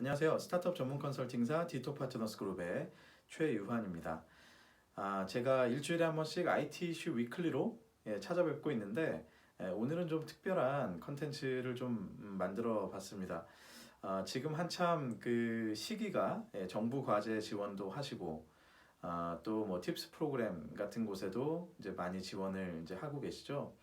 안녕하세요. 스타트업 전문 컨설팅사 디토 파트너스 그룹의 최유환입니다. 제가 일주일에 한 번씩 IT 이슈 위클리로 찾아뵙고 있는데 오늘은 좀 특별한 컨텐츠를 좀 만들어 봤습니다. 지금 한참 그 시기가 정부 과제 지원도 하시고 또 뭐 팁스 프로그램 같은 곳에도 이제 많이 지원을 이제 하고 계시죠.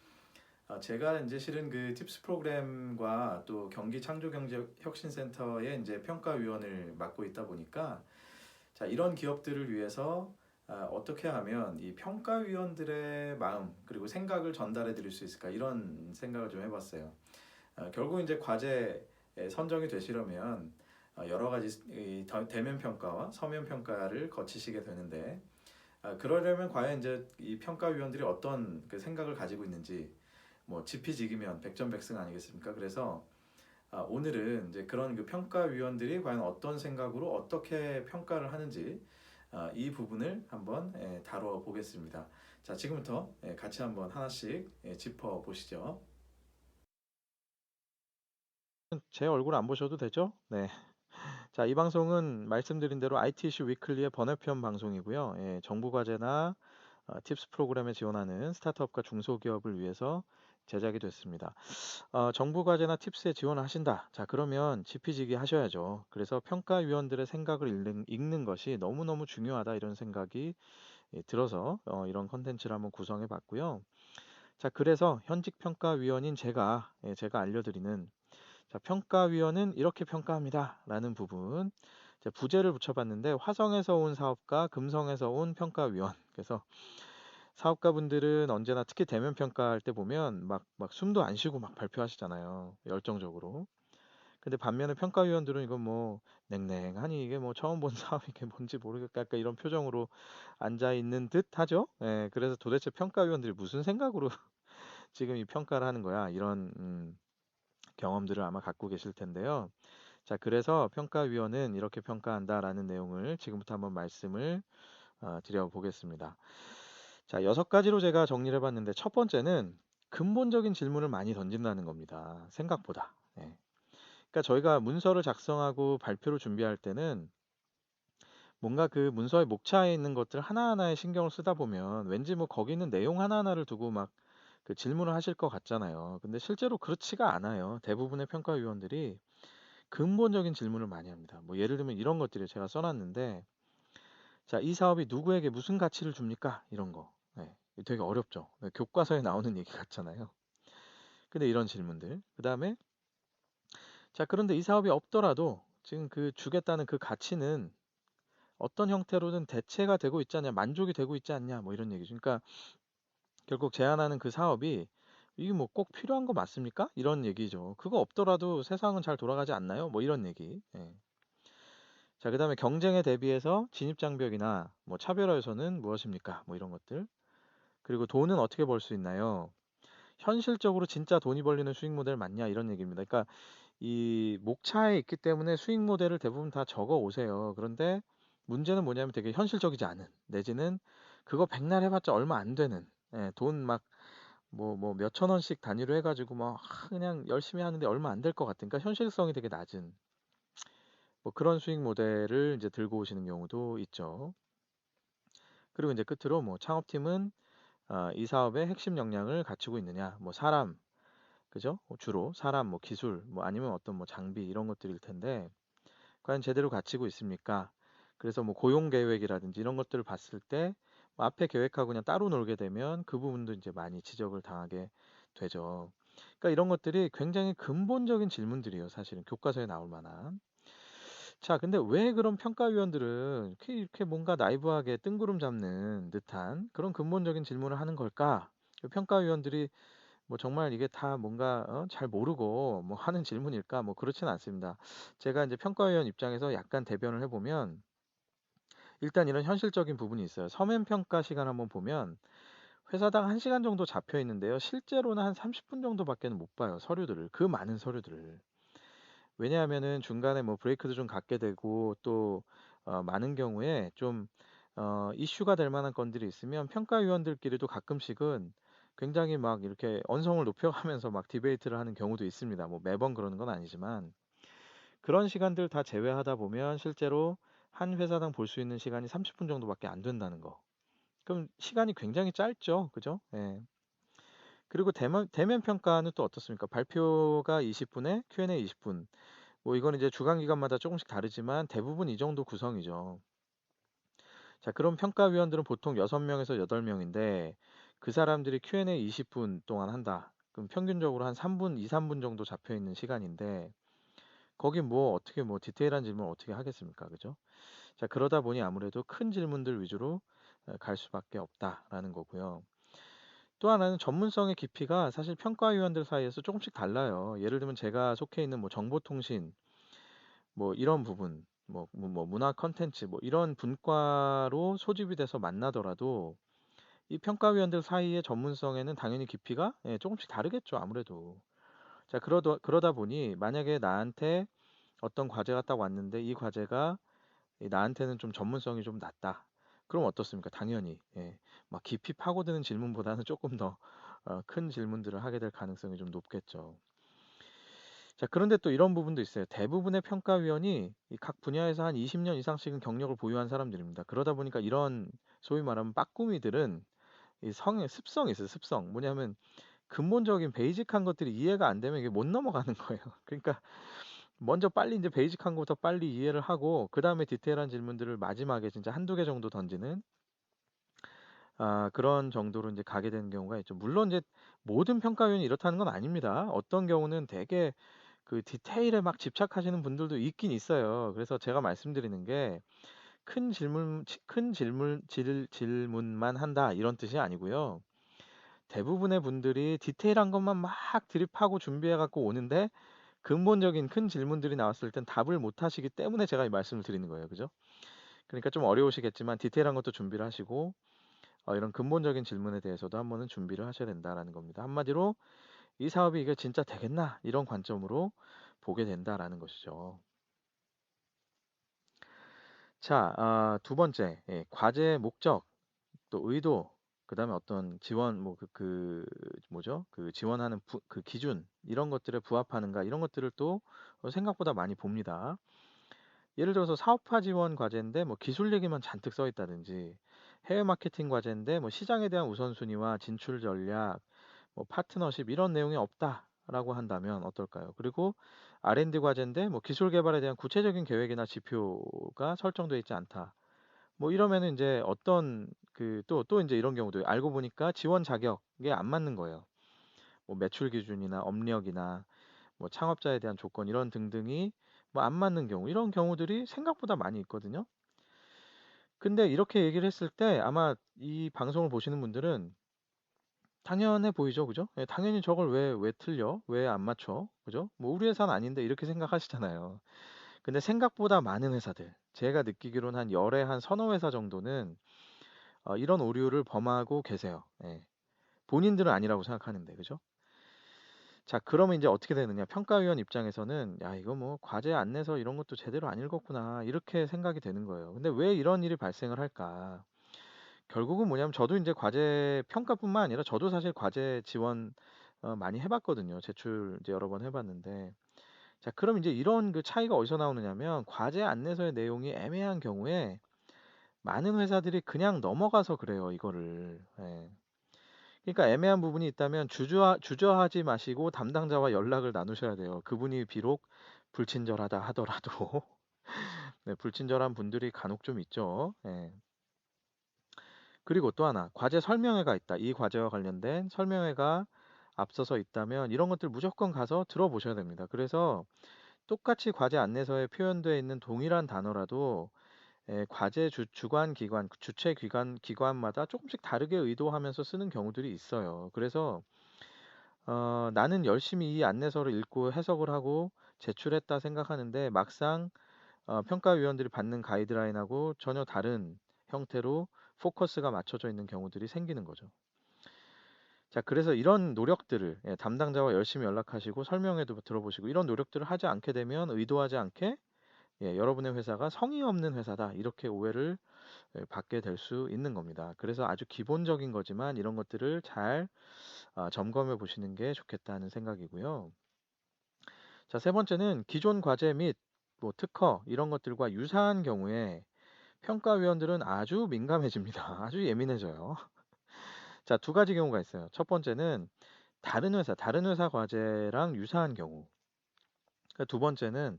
제가 이제 실은 그 팁스 프로그램과 또 경기 창조경제혁신센터의 이제 평가위원을 맡고 있다 보니까 자, 이런 기업들을 위해서 어떻게 하면 이 평가위원들의 마음 그리고 생각을 전달해 드릴 수 있을까 이런 생각을 좀 해봤어요. 결국 이제 과제 선정이 되시려면 여러 가지 대면 평가와 서면 평가를 거치시게 되는데 그러려면 과연 이제 이 평가위원들이 어떤 그 생각을 가지고 있는지 뭐 지피지기면 백전백승 아니겠습니까? 그래서 오늘은 이제 그런 그 평가위원들이 과연 어떤 생각으로 어떻게 평가를 하는지 이 부분을 한번 다뤄 보겠습니다. 자, 지금부터 같이 한번 하나씩 짚어 보시죠. 제 얼굴 안 보셔도 되죠? 네. 자, 이 방송은 말씀드린 대로 IT 이슈 위클리의 번외편 방송이고요. 예, 정부 과제나 팁스 프로그램에 지원하는 스타트업과 중소기업을 위해서 제작이 됐습니다. 정부 과제나 팁스에 지원하신다. 자, 그러면 지피지기 하셔야죠. 그래서 평가위원들의 생각을 읽는 것이 너무너무 중요하다 이런 생각이 들어서 이런 컨텐츠를 한번 구성해 봤고요. 자, 그래서 현직 평가위원인 제가 알려드리는 자, 평가위원은 이렇게 평가합니다라는 부분 이제 부제를 붙여봤는데 화성에서 온 사업가, 금성에서 온 평가위원. 그래서 사업가분들은 언제나 특히 대면 평가할 때 보면 막 숨도 안 쉬고 막 발표하시잖아요. 열정적으로. 근데 반면에 평가위원들은 이건 뭐 냉랭하니 이게 뭐 처음 본 사업이 이게 뭔지 모르겠다 약간 이런 표정으로 앉아 있는 듯 하죠. 예, 그래서 도대체 평가위원들이 무슨 생각으로 지금 이 평가를 하는 거야? 이런 경험들을 아마 갖고 계실 텐데요. 자, 그래서 평가위원은 이렇게 평가한다라는 내용을 지금부터 한번 말씀을 드려보겠습니다. 자, 6가지로 제가 정리를 해봤는데 첫 번째는 근본적인 질문을 많이 던진다는 겁니다. 생각보다. 예. 그러니까 저희가 문서를 작성하고 발표를 준비할 때는 뭔가 그 문서의 목차에 있는 것들 하나하나에 신경을 쓰다 보면 왠지 뭐 거기 있는 내용 하나하나를 두고 막 그 질문을 하실 것 같잖아요. 근데 실제로 그렇지가 않아요. 대부분의 평가위원들이 근본적인 질문을 많이 합니다. 뭐 예를 들면 이런 것들을 제가 써놨는데, 자, 이 사업이 누구에게 무슨 가치를 줍니까? 이런 거. 네, 되게 어렵죠. 네, 교과서에 나오는 얘기 같잖아요. 근데 이런 질문들. 그 다음에, 자, 그런데 이 사업이 없더라도 지금 그 주겠다는 그 가치는 어떤 형태로든 대체가 되고 있지 않냐, 만족이 되고 있지 않냐, 뭐 이런 얘기죠. 그러니까 결국 제안하는 그 사업이 이게 뭐 꼭 필요한 거 맞습니까? 이런 얘기죠. 그거 없더라도 세상은 잘 돌아가지 않나요? 뭐 이런 얘기. 예. 자, 그다음에 경쟁에 대비해서 진입 장벽이나 뭐 차별화 요소는 무엇입니까? 뭐 이런 것들. 그리고 돈은 어떻게 벌 수 있나요? 현실적으로 진짜 돈이 벌리는 수익 모델 맞냐? 이런 얘기입니다. 그러니까 이 목차에 있기 때문에 수익 모델을 대부분 다 적어 오세요. 그런데 문제는 뭐냐면 되게 현실적이지 않은 내지는 그거 백날 해봤자 얼마 안 되는 돈 막 뭐 몇천 원씩 단위로 해가지고 뭐 그냥 열심히 하는데 얼마 안 될 것 같은 그러니까 현실성이 되게 낮은 뭐 그런 수익 모델을 이제 들고 오시는 경우도 있죠. 그리고 이제 끝으로 뭐 창업팀은 이 사업의 핵심 역량을 갖추고 있느냐, 뭐 사람, 그죠? 주로 사람, 뭐 기술, 뭐 아니면 어떤 뭐 장비 이런 것들일 텐데 과연 제대로 갖추고 있습니까? 그래서 뭐 고용 계획이라든지 이런 것들을 봤을 때뭐 앞에 계획하고 그냥 따로 놀게 되면 그 부분도 이제 많이 지적을 당하게 되죠. 그러니까 이런 것들이 굉장히 근본적인 질문들이에요. 사실은 교과서에 나올 만한. 자, 근데 왜 그런 평가위원들은 이렇게 뭔가 나이브하게 뜬구름 잡는 듯한 그런 근본적인 질문을 하는 걸까? 그 평가위원들이 뭐 정말 이게 다 뭔가 잘 모르고 뭐 하는 질문일까? 뭐 그렇지는 않습니다. 제가 이제 평가위원 입장에서 약간 대변을 해보면 일단 이런 현실적인 부분이 있어요. 서면 평가 시간 한번 보면 회사당 1시간 정도 잡혀 있는데요. 실제로는 한 30분 정도밖에는 못 봐요. 서류들을. 그 많은 서류들을. 왜냐하면은 중간에 뭐 브레이크도 좀 갖게 되고 또 많은 경우에 좀 이슈가 될 만한 건들이 있으면 평가위원들끼리도 가끔씩은 굉장히 막 이렇게 언성을 높여가면서 막 디베이트를 하는 경우도 있습니다. 뭐 매번 그러는 건 아니지만 그런 시간들 다 제외하다 보면 실제로 한 회사당 볼 수 있는 시간이 30분 정도밖에 안 된다는 거. 그럼 시간이 굉장히 짧죠. 그죠? 예. 그리고 대면 평가는 또 어떻습니까? 발표가 20분에 Q&A 20분. 뭐 이건 이제 주간 기관마다 조금씩 다르지만 대부분 이 정도 구성이죠. 자, 그럼 평가위원들은 보통 6명에서 8명인데 그 사람들이 Q&A 20분 동안 한다. 그럼 평균적으로 한 3분, 2, 3분 정도 잡혀 있는 시간인데 거기 뭐 어떻게 뭐 디테일한 질문 어떻게 하겠습니까? 그죠? 자, 그러다 보니 아무래도 큰 질문들 위주로 갈 수밖에 없다라는 거고요. 또 하나는 전문성의 깊이가 사실 평가위원들 사이에서 조금씩 달라요. 예를 들면 제가 속해 있는 뭐 정보통신 뭐 이런 부분, 뭐 문화 컨텐츠 뭐 이런 분과로 소집이 돼서 만나더라도 이 평가위원들 사이의 전문성에는 당연히 깊이가 조금씩 다르겠죠, 아무래도. 자, 그러다 보니 만약에 나한테 어떤 과제가 딱 왔는데 이 과제가 나한테는 좀 전문성이 좀 낮다. 그럼 어떻습니까? 당연히 막 깊이 파고드는 질문보다는 조금 더 큰 질문들을 하게 될 가능성이 좀 높겠죠. 자, 그런데 또 이런 부분도 있어요. 대부분의 평가위원이 이 각 분야에서 한 20년 이상씩은 경력을 보유한 사람들입니다. 그러다 보니까 이런 소위 말하면 빠꾸미들은 이 성의 습성이 있어요. 습성. 뭐냐면 근본적인 베이직한 것들이 이해가 안 되면 이게 못 넘어가는 거예요. 그러니까 먼저 빨리 이제 베이직한 것부터 빨리 이해를 하고 그다음에 디테일한 질문들을 마지막에 진짜 한두 개 정도 던지는 그런 정도로 이제 가게 되는 경우가 있죠. 물론 이제 모든 평가위원이 이렇다는 건 아닙니다. 어떤 경우는 되게 그 디테일에 막 집착하시는 분들도 있긴 있어요. 그래서 제가 말씀드리는 게 질문만 한다 이런 뜻이 아니고요. 대부분의 분들이 디테일한 것만 막 드립하고 준비해 갖고 오는데 근본적인 큰 질문들이 나왔을 땐 답을 못 하시기 때문에 제가 이 말씀을 드리는 거예요. 그죠? 그러니까 좀 어려우시겠지만 디테일한 것도 준비를 하시고 이런 근본적인 질문에 대해서도 한번은 준비를 하셔야 된다라는 겁니다. 한마디로 이 사업이 이게 진짜 되겠나? 이런 관점으로 보게 된다라는 것이죠. 자, 두 번째, 과제의 목적, 또 의도, 그다음에 어떤 지원, 뭐죠? 그 지원하는 그 기준, 이런 것들에 부합하는가, 이런 것들을 또 생각보다 많이 봅니다. 예를 들어서 사업화 지원 과제인데 뭐 기술 얘기만 잔뜩 써 있다든지 해외 마케팅 과제인데 뭐 시장에 대한 우선순위와 진출 전략, 뭐 파트너십 이런 내용이 없다라고 한다면 어떨까요? 그리고 R&D 과제인데 뭐 기술 개발에 대한 구체적인 계획이나 지표가 설정되어 있지 않다. 뭐 이러면은 이제 어떤 또 이제 이런 경우도 알고 보니까 지원 자격에 안 맞는 거예요. 뭐 매출 기준이나 업력이나 뭐 창업자에 대한 조건 이런 등등이 뭐 안 맞는 경우 이런 경우들이 생각보다 많이 있거든요. 근데 이렇게 얘기를 했을 때 아마 이 방송을 보시는 분들은 당연해 보이죠, 그죠? 예, 당연히 저걸 왜 틀려? 왜 안 맞춰? 그죠? 뭐 우리 회사는 아닌데 이렇게 생각하시잖아요. 근데 생각보다 많은 회사들, 제가 느끼기로는 한 열에 한 서너 회사 정도는 이런 오류를 범하고 계세요. 예. 본인들은 아니라고 생각하는데, 그죠? 자, 그러면 이제 어떻게 되느냐? 평가위원 입장에서는 야, 이거 뭐 과제 안 내서 이런 것도 제대로 안 읽었구나. 이렇게 생각이 되는 거예요. 근데 왜 이런 일이 발생을 할까? 결국은 뭐냐면 저도 이제 과제 평가뿐만 아니라 저도 사실 과제 지원 많이 해봤거든요. 제출 이제 여러 번 해봤는데. 자, 그럼 이제 이런 그 차이가 어디서 나오느냐면 과제 안내서의 내용이 애매한 경우에 많은 회사들이 그냥 넘어가서 그래요, 이거를. 예. 그러니까 애매한 부분이 있다면 주저하지 마시고 담당자와 연락을 나누셔야 돼요. 그분이 비록 불친절하다 하더라도. 네, 불친절한 분들이 간혹 좀 있죠. 예. 그리고 또 하나, 과제 설명회가 있다. 이 과제와 관련된 설명회가 앞서서 있다면 이런 것들 무조건 가서 들어보셔야 됩니다. 그래서 똑같이 과제 안내서에 표현되어 있는 동일한 단어라도 과제 주관 기관, 주최 기관마다 조금씩 다르게 의도하면서 쓰는 경우들이 있어요. 그래서 나는 열심히 이 안내서를 읽고 해석을 하고 제출했다 생각하는데 막상 평가위원들이 받는 가이드라인하고 전혀 다른 형태로 포커스가 맞춰져 있는 경우들이 생기는 거죠. 자, 그래서 이런 노력들을 담당자와 열심히 연락하시고 설명회도 들어보시고 이런 노력들을 하지 않게 되면 의도하지 않게 여러분의 회사가 성의 없는 회사다 이렇게 오해를 받게 될 수 있는 겁니다. 그래서 아주 기본적인 거지만 이런 것들을 잘 점검해 보시는 게 좋겠다는 생각이고요. 자, 세 번째는 기존 과제 및 뭐 특허 이런 것들과 유사한 경우에 평가위원들은 아주 민감해집니다. 아주 예민해져요. 자, 두 가지 경우가 있어요. 첫 번째는 다른 회사 과제랑 유사한 경우. 그러니까 두 번째는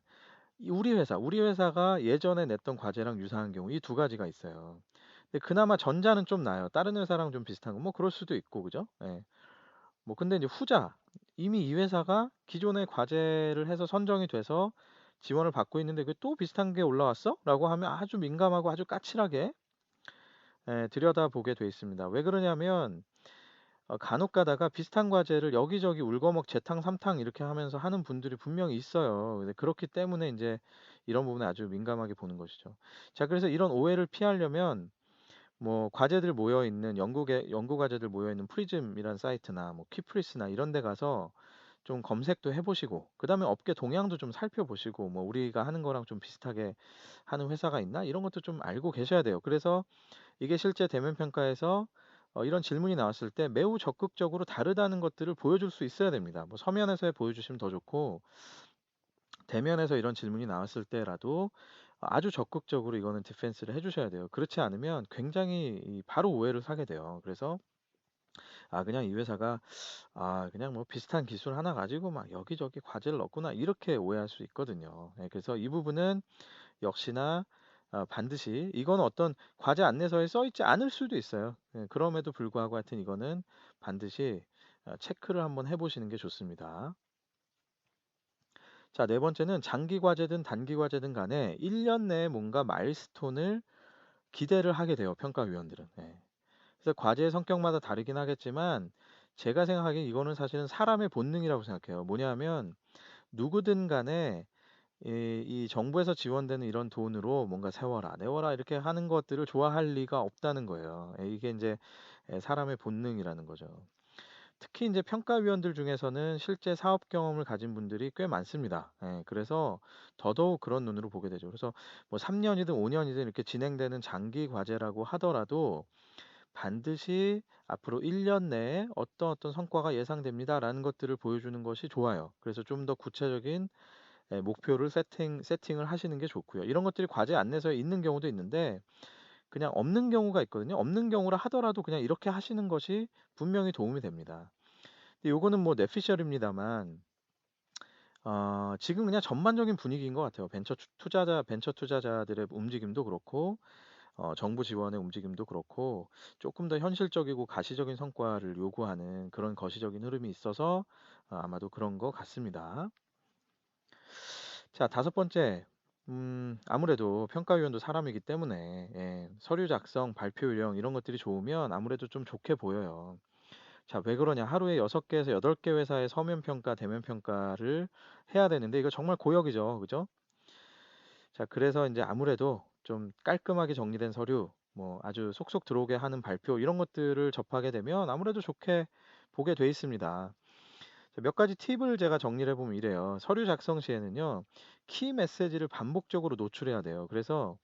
우리 회사가 예전에 냈던 과제랑 유사한 경우 이 두 가지가 있어요. 근데 그나마 전자는 좀 나아요. 다른 회사랑 좀 비슷한 거 뭐 그럴 수도 있고 그죠? 예. 뭐 근데 이제 후자 이미 이 회사가 기존의 과제를 해서 선정이 돼서 지원을 받고 있는데 그 또 비슷한 게 올라왔어? 라고 하면 아주 민감하고 아주 까칠하게 들여다보게 돼 있습니다. 왜 그러냐면 간혹 가다가 비슷한 과제를 여기저기 울거먹 재탕 삼탕 이렇게 하면서 하는 분들이 분명히 있어요. 근데 그렇기 때문에 이제 이런 부분에 아주 민감하게 보는 것이죠. 자, 그래서 이런 오해를 피하려면 뭐 과제들 모여 있는 연구 과제들 모여 있는 프리즘이란 사이트나 뭐 키프리스나 이런 데 가서 좀 검색도 해보시고 그다음에 업계 동향도 좀 살펴보시고 뭐 우리가 하는 거랑 좀 비슷하게 하는 회사가 있나 이런 것도 좀 알고 계셔야 돼요. 그래서 이게 실제 대면 평가에서 이런 질문이 나왔을 때 매우 적극적으로 다르다는 것들을 보여줄 수 있어야 됩니다. 뭐 서면에서 보여주시면 더 좋고 대면에서 이런 질문이 나왔을 때라도 아주 적극적으로 이거는 디펜스를 해주셔야 돼요. 그렇지 않으면 굉장히 바로 오해를 사게 돼요. 그래서 그냥 이 회사가 그냥 뭐 비슷한 기술 하나 가지고 막 여기저기 과제를 넣구나 이렇게 오해할 수 있거든요. 그래서 이 부분은 역시나 반드시 이건 어떤 과제 안내서에 써 있지 않을 수도 있어요. 그럼에도 불구하고 하여튼 이거는 반드시 체크를 한번 해보시는 게 좋습니다. 자, 네 번째는 장기 과제든 단기 과제든 간에 1년 내에 뭔가 마일스톤을 기대를 하게 돼요, 평가위원들은. 그래서 과제의 성격마다 다르긴 하겠지만 제가 생각하기에 이거는 사실은 사람의 본능이라고 생각해요. 뭐냐면 누구든 간에 이 정부에서 지원되는 이런 돈으로 뭔가 세워라, 내워라 이렇게 하는 것들을 좋아할 리가 없다는 거예요. 이게 이제 사람의 본능이라는 거죠. 특히 이제 평가위원들 중에서는 실제 사업 경험을 가진 분들이 꽤 많습니다. 그래서 더더욱 그런 눈으로 보게 되죠. 그래서 뭐 3년이든 5년이든 이렇게 진행되는 장기 과제라고 하더라도 반드시 앞으로 1년 내에 어떤 성과가 예상됩니다라는 것들을 보여주는 것이 좋아요. 그래서 좀 더 구체적인 목표를 세팅을 하시는 게 좋고요. 이런 것들이 과제 안내서에 있는 경우도 있는데 그냥 없는 경우가 있거든요. 없는 경우라 하더라도 그냥 이렇게 하시는 것이 분명히 도움이 됩니다. 근데 요거는 뭐 뇌피셜입니다만 지금 그냥 전반적인 분위기인 것 같아요. 벤처 투자자들의 움직임도 그렇고 정부 지원의 움직임도 그렇고 조금 더 현실적이고 가시적인 성과를 요구하는 그런 거시적인 흐름이 있어서 아마도 그런 것 같습니다. 자, 다섯 번째. 아무래도 평가위원도 사람이기 때문에 서류 작성, 발표 요령 이런 것들이 좋으면 아무래도 좀 좋게 보여요. 자, 왜 그러냐? 하루에 6개에서 8개 회사의 서면 평가, 대면 평가를 해야 되는데 이거 정말 고역이죠. 그죠? 자, 그래서 이제 아무래도 좀 깔끔하게 정리된 서류, 뭐 아주 속속 들어오게 하는 발표 이런 것들을 접하게 되면 아무래도 좋게 보게 돼 있습니다. 자, 몇 가지 팁을 제가 정리를 해보면 이래요. 서류 작성 시에는요, 키 메시지를 반복적으로 노출해야 돼요. 그래서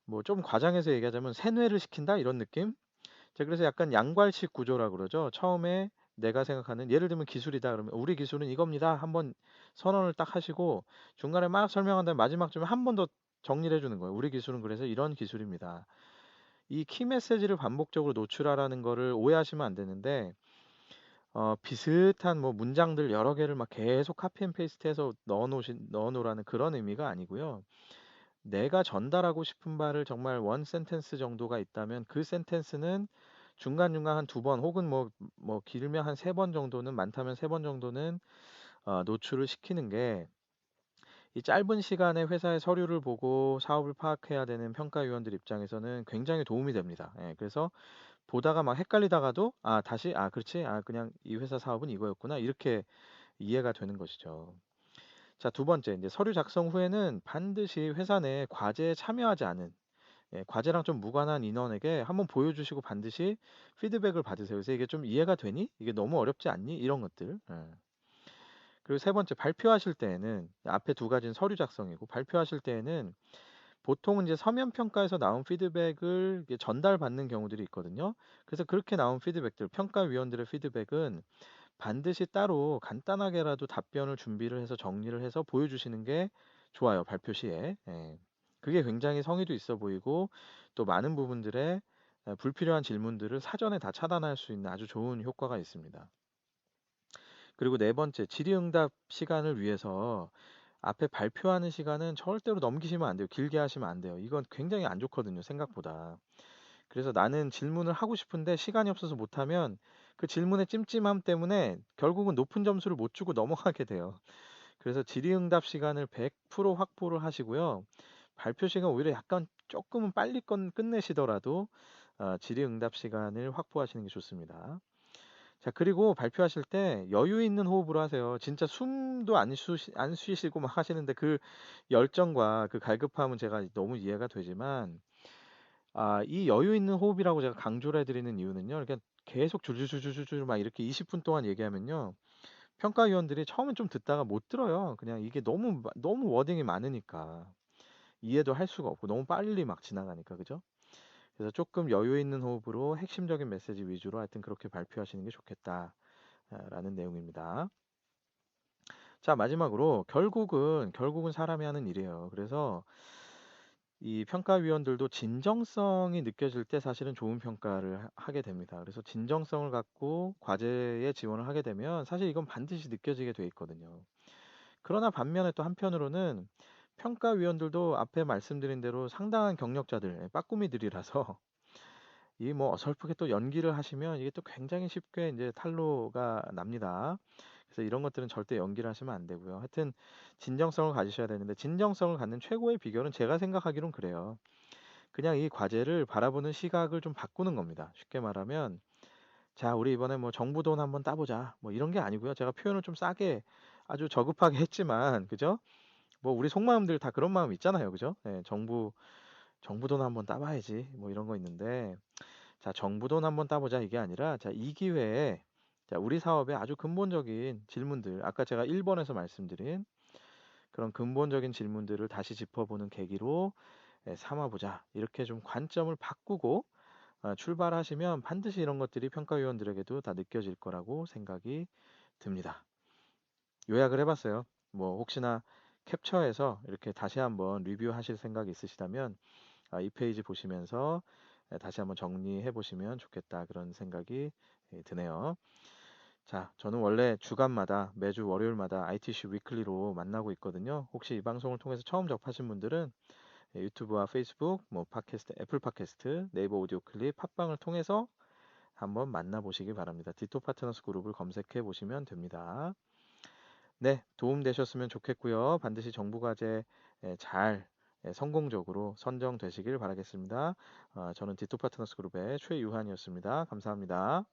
뭐 좀 과장해서 얘기하자면 세뇌를 시킨다 이런 느낌? 자, 그래서 약간 양괄식 구조라 그러죠. 처음에 내가 생각하는 예를 들면 기술이다 그러면 우리 기술은 이겁니다. 한번 선언을 딱 하시고 중간에 막 설명한 다음에 마지막쯤에 한 번 더 정리를 해주는 거예요. 우리 기술은 그래서 이런 기술입니다. 이 키 메시지를 반복적으로 노출하라는 거를 오해하시면 안 되는데 비슷한 뭐 문장들 여러 개를 막 계속 카피 앤 페이스트해서 넣어 놓으라는 그런 의미가 아니고요. 내가 전달하고 싶은 바를 정말 원 센텐스 정도가 있다면 그 센텐스는 중간중간 한 두 번 혹은 뭐 길면 한 세 번 정도는 많다면 세 번 정도는 노출을 시키는 게 이 짧은 시간에 회사의 서류를 보고 사업을 파악해야 되는 평가위원들 입장에서는 굉장히 도움이 됩니다. 그래서 보다가 막 헷갈리다가도 다시 그렇지 그냥 이 회사 사업은 이거였구나 이렇게 이해가 되는 것이죠. 자, 두 번째 이제 서류 작성 후에는 반드시 회사 내 과제에 참여하지 않은 과제랑 좀 무관한 인원에게 한번 보여주시고 반드시 피드백을 받으세요. 그래서 이게 좀 이해가 되니? 이게 너무 어렵지 않니? 이런 것들. 그리고 세 번째 발표하실 때에는 앞에 두 가지는 서류 작성이고 발표하실 때에는 보통은 이제 서면 평가에서 나온 피드백을 이게 전달받는 경우들이 있거든요. 그래서 그렇게 나온 피드백들, 평가위원들의 피드백은 반드시 따로 간단하게라도 답변을 준비를 해서 정리를 해서 보여주시는 게 좋아요. 발표 시에. 예. 그게 굉장히 성의도 있어 보이고 또 많은 부분들의 불필요한 질문들을 사전에 다 차단할 수 있는 아주 좋은 효과가 있습니다. 그리고 네 번째, 질의응답 시간을 위해서 앞에 발표하는 시간은 절대로 넘기시면 안 돼요. 길게 하시면 안 돼요. 이건 굉장히 안 좋거든요, 생각보다. 그래서 나는 질문을 하고 싶은데 시간이 없어서 못하면 그 질문의 찜찜함 때문에 결국은 높은 점수를 못 주고 넘어가게 돼요. 그래서 질의응답 시간을 100% 확보를 하시고요. 발표 시간 오히려 약간 조금은 빨리 끝내시더라도 질의응답 시간을 확보하시는 게 좋습니다. 자, 그리고 발표하실 때 여유 있는 호흡으로 하세요. 진짜 숨도 안 쉬시고 막 하시는데 그 열정과 그 갈급함은 제가 너무 이해가 되지만 이 여유 있는 호흡이라고 제가 강조를 해드리는 이유는요. 그러니까 계속 줄줄줄줄줄 막 이렇게 20분 동안 얘기하면요. 평가위원들이 처음엔 좀 듣다가 못 들어요. 그냥 이게 너무 워딩이 많으니까 이해도 할 수가 없고 너무 빨리 막 지나가니까 그죠? 그래서 조금 여유 있는 호흡으로 핵심적인 메시지 위주로 하여튼 그렇게 발표하시는 게 좋겠다라는 내용입니다. 자, 마지막으로 결국은 사람이 하는 일이에요. 그래서 이 평가위원들도 진정성이 느껴질 때 사실은 좋은 평가를 하게 됩니다. 그래서 진정성을 갖고 과제에 지원을 하게 되면 사실 이건 반드시 느껴지게 돼 있거든요. 그러나 반면에 또 한편으로는 평가위원들도 앞에 말씀드린 대로 상당한 경력자들, 빠꾸미들이라서 이 뭐 어설프게 또 연기를 하시면 이게 또 굉장히 쉽게 이제 탄로가 납니다. 그래서 이런 것들은 절대 연기를 하시면 안 되고요. 하여튼 진정성을 가지셔야 되는데 진정성을 갖는 최고의 비결은 제가 생각하기론 그래요. 그냥 이 과제를 바라보는 시각을 좀 바꾸는 겁니다. 쉽게 말하면 자, 우리 이번에 뭐 정부 돈 한번 따보자. 뭐 이런 게 아니고요. 제가 표현을 좀 싸게 아주 저급하게 했지만 그죠? 뭐 우리 속마음들 다 그런 마음 있잖아요. 그죠? 예, 정부 돈 한번 따봐야지. 뭐 이런 거 있는데 자, 정부 돈 한번 따보자 이게 아니라 자, 이 기회에 자, 우리 사업의 아주 근본적인 질문들 아까 제가 1번에서 말씀드린 그런 근본적인 질문들을 다시 짚어보는 계기로 삼아보자. 이렇게 좀 관점을 바꾸고 출발하시면 반드시 이런 것들이 평가위원들에게도 다 느껴질 거라고 생각이 듭니다. 요약을 해봤어요. 뭐 혹시나 캡처해서 이렇게 다시 한번 리뷰하실 생각이 있으시다면 이 페이지 보시면서 다시 한번 정리해 보시면 좋겠다 그런 생각이 드네요. 자, 저는 원래 주간마다 매주 월요일마다 ITC 위클리로 만나고 있거든요. 혹시 이 방송을 통해서 처음 접하신 분들은 유튜브와 페이스북, 뭐 팟캐스트, 애플 팟캐스트, 네이버 오디오 클립, 팟빵을 통해서 한번 만나보시기 바랍니다. 디토 파트너스 그룹을 검색해 보시면 됩니다. 네, 도움 되셨으면 좋겠고요. 반드시 정부과제 잘 성공적으로 선정되시길 바라겠습니다. 저는 디토 파트너스 그룹의 최유한이었습니다. 감사합니다.